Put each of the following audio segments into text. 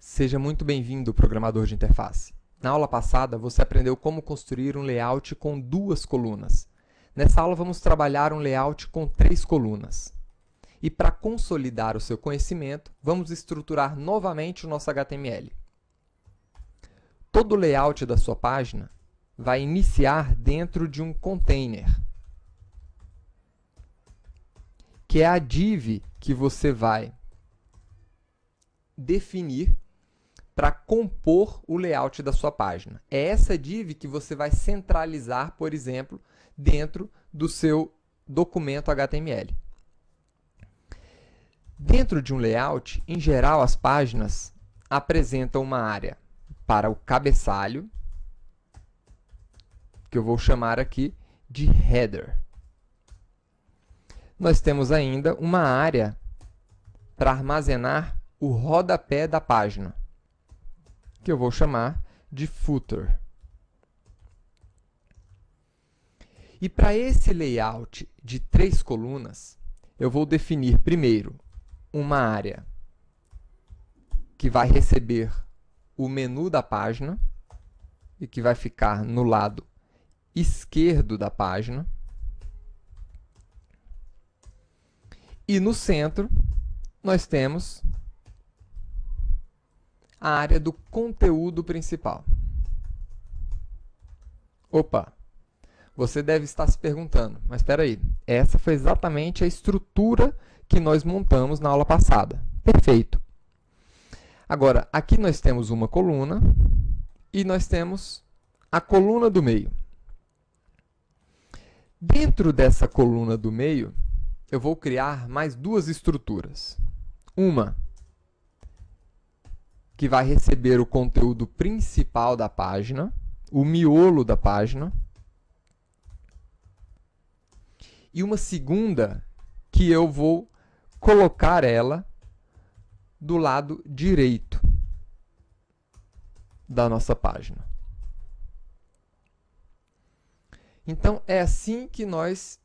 Seja muito bem-vindo, programador de interface. Na aula passada, você aprendeu como construir um layout com duas colunas. Nessa aula, vamos trabalhar um layout com 3 colunas. E para consolidar o seu conhecimento, vamos estruturar novamente o nosso HTML. Todo o layout da sua página vai iniciar dentro de um container, que é a div que você vai definir para compor o layout da sua página. É essa div que você vai centralizar, por exemplo, dentro do seu documento HTML. Dentro de um layout, em geral, as páginas apresentam uma área para o cabeçalho, que eu vou chamar aqui de header. Nós temos ainda uma área para armazenar o rodapé da página, que eu vou chamar de footer. E para esse layout de 3 colunas, eu vou definir primeiro uma área que vai receber o menu da página e que vai ficar no lado esquerdo da página. E no centro, nós temos a área do conteúdo principal. Opa! Você deve estar se perguntando, mas espera aí, essa foi exatamente a estrutura que nós montamos na aula passada. Perfeito! Agora, aqui nós temos uma coluna e nós temos a coluna do meio. Dentro dessa coluna do meio, eu vou criar mais 2 estruturas. Uma que vai receber o conteúdo principal da página, o miolo da página. E uma segunda que eu vou colocar ela do lado direito da nossa página. Então, é assim que nós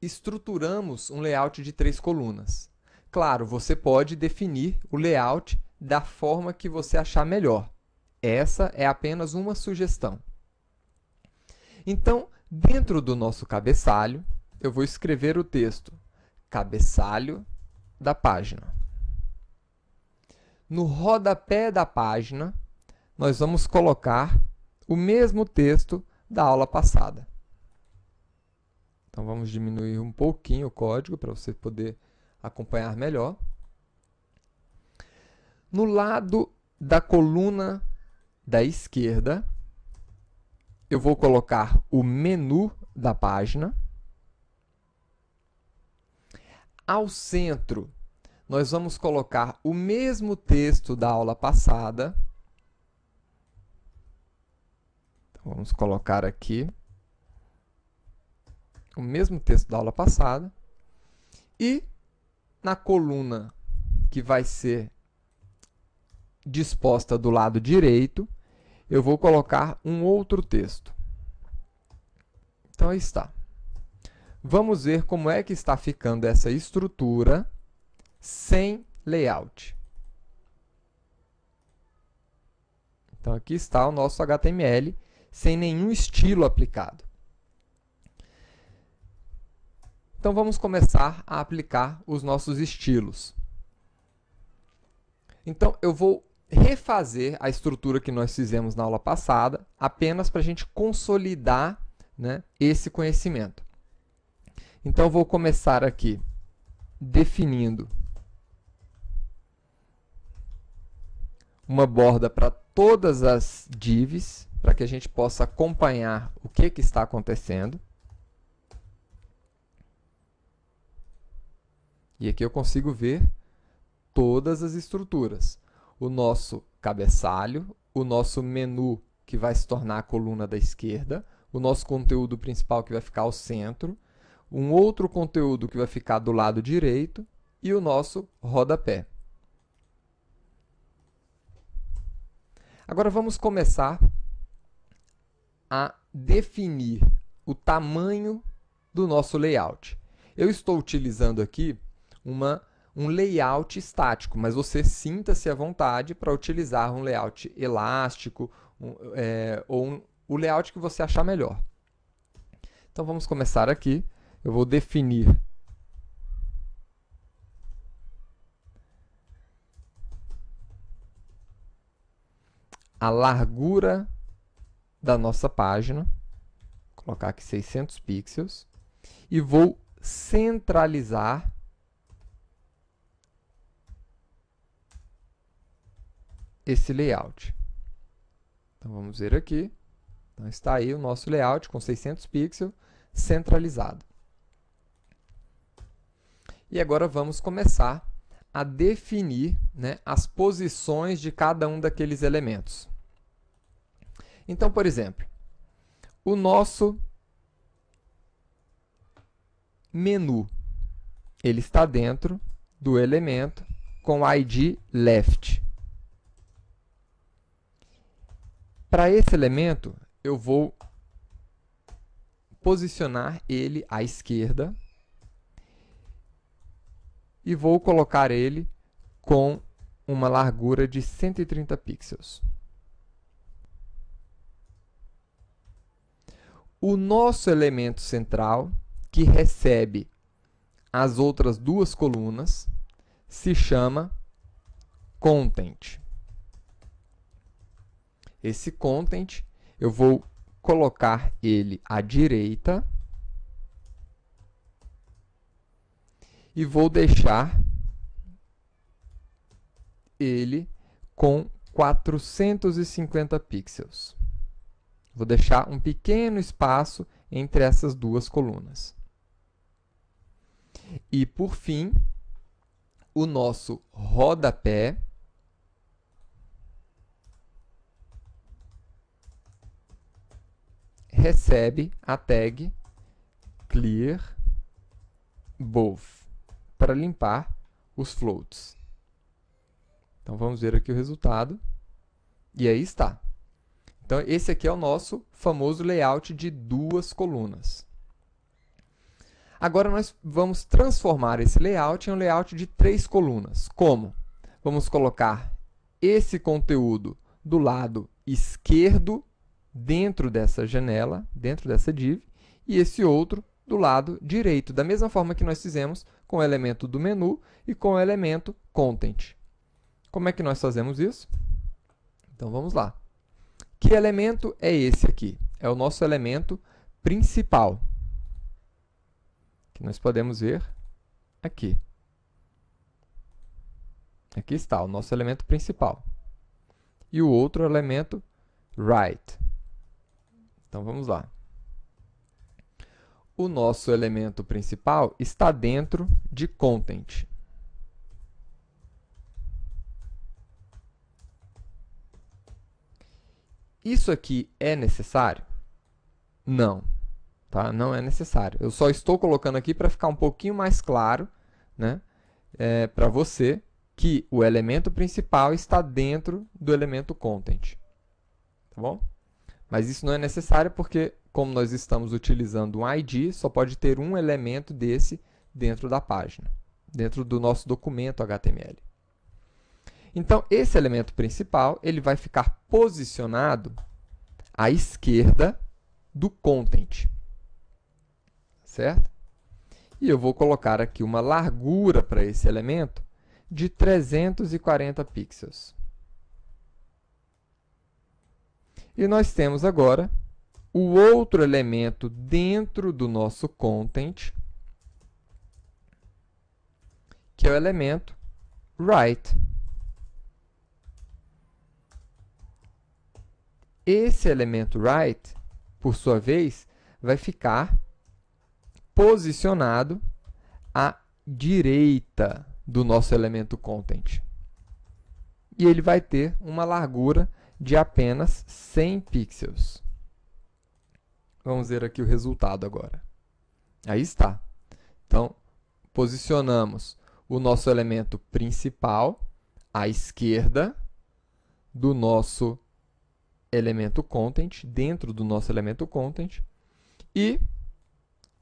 estruturamos um layout de 3 colunas. Claro, você pode definir o layout da forma que você achar melhor. Essa é apenas uma sugestão. Então, dentro do nosso cabeçalho, eu vou escrever o texto cabeçalho da página. No rodapé da página, nós vamos colocar o mesmo texto da aula passada. Então, vamos diminuir um pouquinho o código para você poder acompanhar melhor. No lado da coluna da esquerda, eu vou colocar o menu da página. Ao centro, nós vamos colocar o mesmo texto da aula passada. Então, vamos colocar aqui o mesmo texto da aula passada. E na coluna que vai ser disposta do lado direito, eu vou colocar um outro texto. Então, aí está. Vamos ver como é que está ficando essa estrutura sem layout. Então, aqui está o nosso HTML sem nenhum estilo aplicado. Então, vamos começar a aplicar os nossos estilos. Então, eu vou refazer a estrutura que nós fizemos na aula passada, apenas para a gente consolidar, né, esse conhecimento. Então, eu vou começar aqui definindo uma borda para todas as divs, para que a gente possa acompanhar o que está acontecendo. E aqui eu consigo ver todas as estruturas. O nosso cabeçalho, o nosso menu, que vai se tornar a coluna da esquerda, o nosso conteúdo principal, que vai ficar ao centro, um outro conteúdo que vai ficar do lado direito e o nosso rodapé. Agora, vamos começar a definir o tamanho do nosso layout. Eu estou utilizando aqui um layout estático, mas você sinta-se à vontade para utilizar um layout elástico o layout que você achar melhor. Então, vamos começar aqui. Eu vou definir a largura da nossa página. Vou colocar aqui 600 pixels. E vou centralizar esse layout. Então, vamos ver aqui. Então, está aí o nosso layout com 600 pixels centralizado. E agora vamos começar a definir, né, as posições de cada um daqueles elementos. Então, por exemplo, o nosso menu, ele está dentro do elemento com ID left. Para esse elemento, eu vou posicionar ele à esquerda e vou colocar ele com uma largura de 130 pixels. O nosso elemento central, que recebe as outras duas colunas, se chama content. Esse content, eu vou colocar ele à direita e vou deixar ele com 450 pixels. Vou deixar um pequeno espaço entre essas duas colunas. E, por fim, o nosso rodapé recebe a tag clear both para limpar os floats. Então, vamos ver aqui o resultado. E aí está. Então, esse aqui é o nosso famoso layout de duas colunas. Agora, nós vamos transformar esse layout em um layout de 3 colunas. Como? Vamos colocar esse conteúdo do lado esquerdo dentro dessa janela, dentro dessa div, e esse outro do lado direito, da mesma forma que nós fizemos com o elemento do menu e com o elemento content. Como é que nós fazemos isso? Então, vamos lá. Que elemento é esse aqui? É o nosso elemento principal, que nós podemos ver aqui. Aqui está o nosso elemento principal. E o outro elemento right. Então, vamos lá. O nosso elemento principal está dentro de content. Isso aqui é necessário? Não, tá? Não é necessário. Eu só estou colocando aqui para ficar um pouquinho mais claro, né, para você que o elemento principal está dentro do elemento content. Tá bom? Mas isso não é necessário porque, como nós estamos utilizando um ID, só pode ter um elemento desse dentro da página, dentro do nosso documento HTML. Então, esse elemento principal ele vai ficar posicionado à esquerda do content, certo? E eu vou colocar aqui uma largura para esse elemento de 340 pixels. E nós temos agora o outro elemento dentro do nosso content, que é o elemento right. Esse elemento right, por sua vez, vai ficar posicionado à direita do nosso elemento content. E ele vai ter uma largura de apenas 100 pixels. Vamos ver aqui o resultado agora. Aí está. Então, posicionamos o nosso elemento principal à esquerda do nosso elemento content, dentro do nosso elemento content, e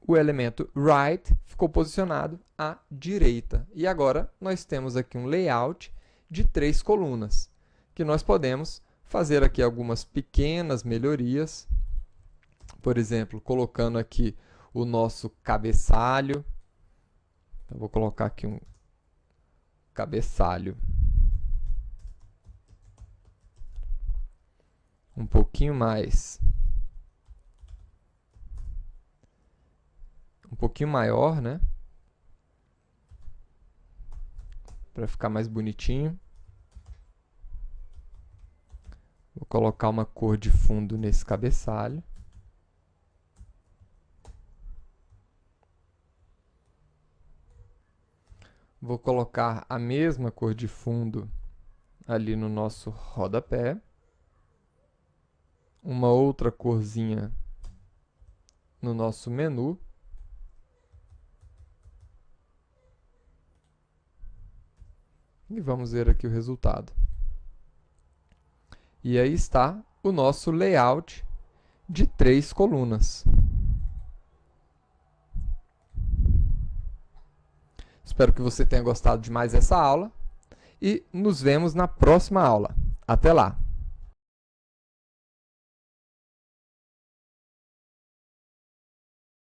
o elemento right ficou posicionado à direita. E agora nós temos aqui um layout de 3 colunas, que nós podemos fazer aqui algumas pequenas melhorias. Por exemplo, colocando aqui o nosso cabeçalho. Eu vou colocar aqui um cabeçalho um pouquinho maior, né? Para ficar mais bonitinho. Vou colocar uma cor de fundo nesse cabeçalho. Vou colocar a mesma cor de fundo ali no nosso rodapé. Uma outra corzinha no nosso menu. E vamos ver aqui o resultado. E aí está o nosso layout de 3 colunas. Espero que você tenha gostado de mais essa aula e nos vemos na próxima aula. Até lá!